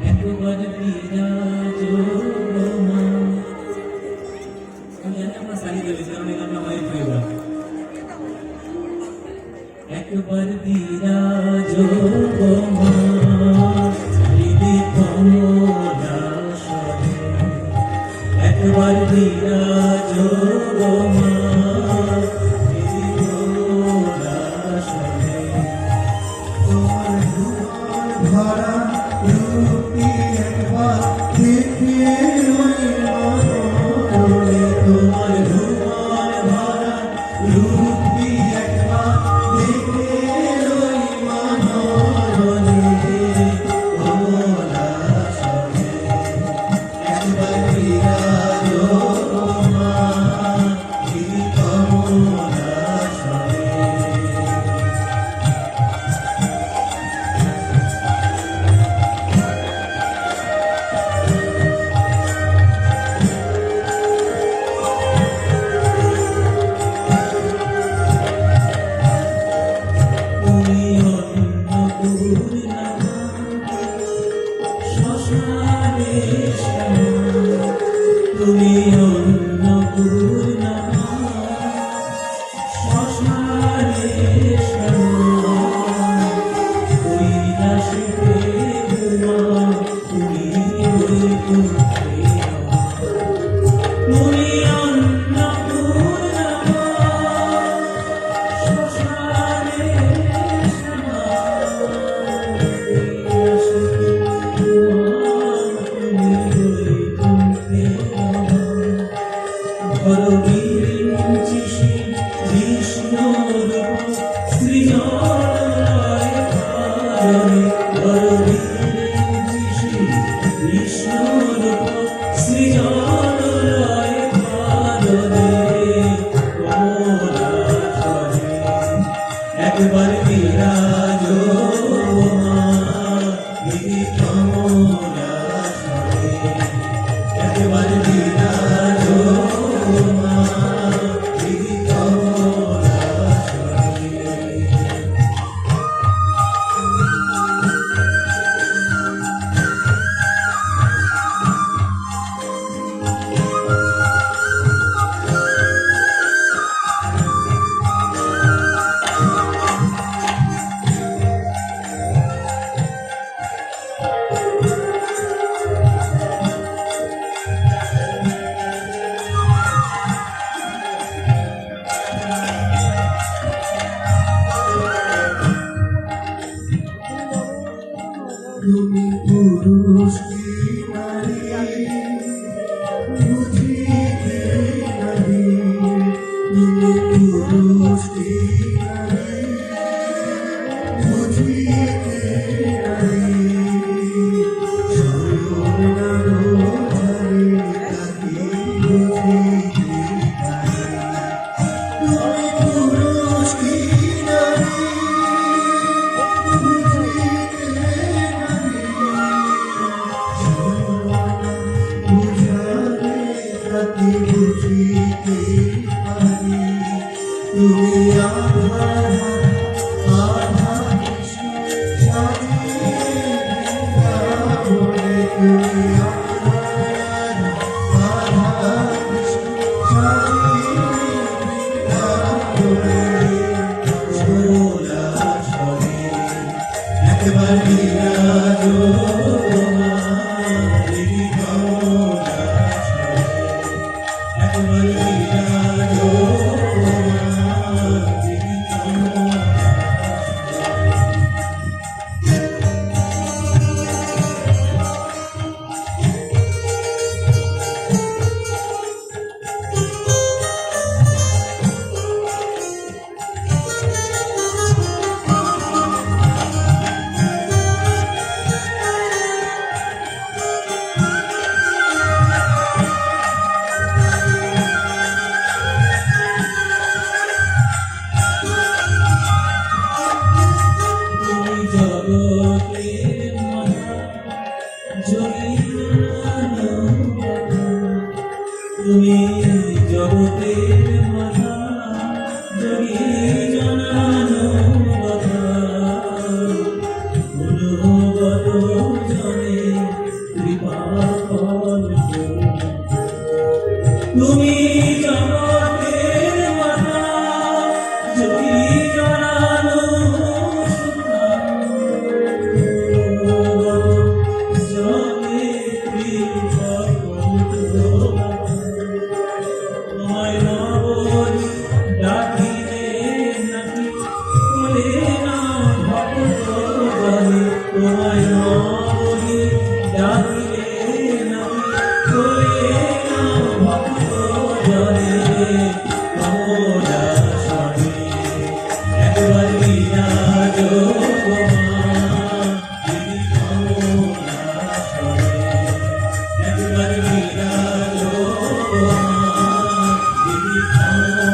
একবার বিরাজো মা, আমি জানি আমরা সারি গেছি কারণ এই গানটা আমার ফেভারিট। একবার বিরাজো মা হৃদি কমলাসনে, একবার বিরাজো মা হৃদি কমলাসনে, তোমার দুয়ার ভরা রূপী একবার দেখে ওই মনরে, তোমার দুয়ার ভরা রূপী একবার দেখে ওই মনরে কমলাসনে, একবার বিরাজো মা হৃদি কমলাসনে। তুমি অন্নপূর্ণা শ্মশানে শ্যামা, কৈলাসেতে উমা তুমি বৈকুণ্ঠে রমা, তুমি অন্নপূর্ণা শ্মশানে শ্যামা, কৈলাসেতে উমা তুমি বৈকুণ্ঠে রমা। ধরবীরিঞ্চিষি বিষ্ণুরূপ সৃজনলয় কারণে, ধরবীরিঞ্চিষি বিষ্ণুরূপ সৃজনলয় কারণে কমলাসনে, একবার বিরাজো মা হৃদি কমলাসনে, একবার বিরাজো মা হৃদি কমলাসনে। তুমি পুরুষ কি নারী বুঝিতে নারী, তুমি পুরুষ কি নারী বুঝিতে নারী, শয়ন নাগোঝরে তাকে বুঝিতে নারী, তুমি পুরুষ কি নারী বুঝিতে পারি, তুমি আধা আধা কৃষ্ণ সাজিয়ে বৃন্দাবনে, তুমি আধা আধা কৃষ্ণ সাজিয়ে বৃন্দাবনে কমলাসনে, একবার বিরাজো মা হৃদি কমলাসনে, একবার বিরাজো মা হৃদি কমলাসনে। তুমি জগতের মাথা যোগী জানানো কথা অনুগত জনে কৃপা কল্প তুমি জগতের মাতা যোগী জানানো জনে কৃপা কল্প তোমায় নবরি ডাকিলে নাকি বলে না ভক্ত জনে তোমায় নবরি ডাকিলে নাকি বলে না ভক্ত জনে কমলা স্বামী একবার বিরাজ দিদি কমলা স্বামী একবার বিরাজ দিদি কমলা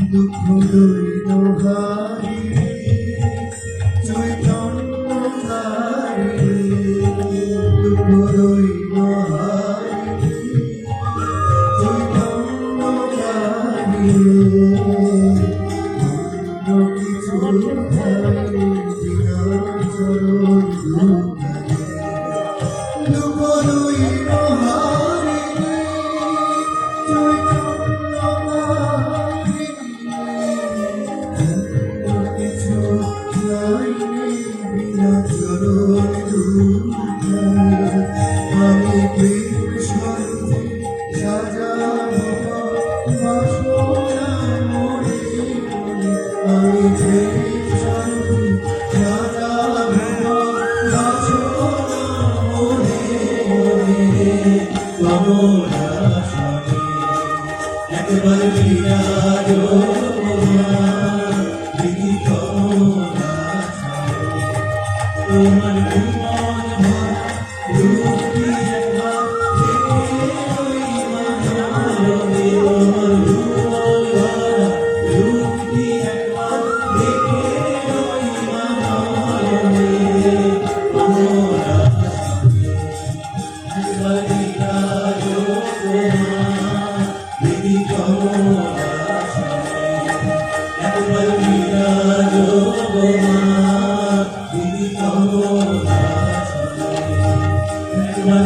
দুঃখ দৈন্য হারি চৈতন্যকারী দুঃখ দৈন্য হারি চৈতন্যকারী অন্য কিছু ঠাই বিনা চরণ দুঃখারে দুঃখ দৈন্য হারি আমি প্রেম স্বরূপে সাজাবো বাসনা মনে মনে আমি প্রেম স্বরূপে সাজাবো বাসনা মনে মনে কমলা স্বামী একবার বিরাজ দিদি কমলা স্বামী তোমার ভুবন ভরা রূপটি একবার দেখে ওই মানবে তোমার ভুবন ভরা রূপটি একবার দেখে ওই মানবে কমলা স্বামী একবার বিরাজ দিদি কমলা স্বামী একবার বিরাজ দিদি কমলা স্বামী একবার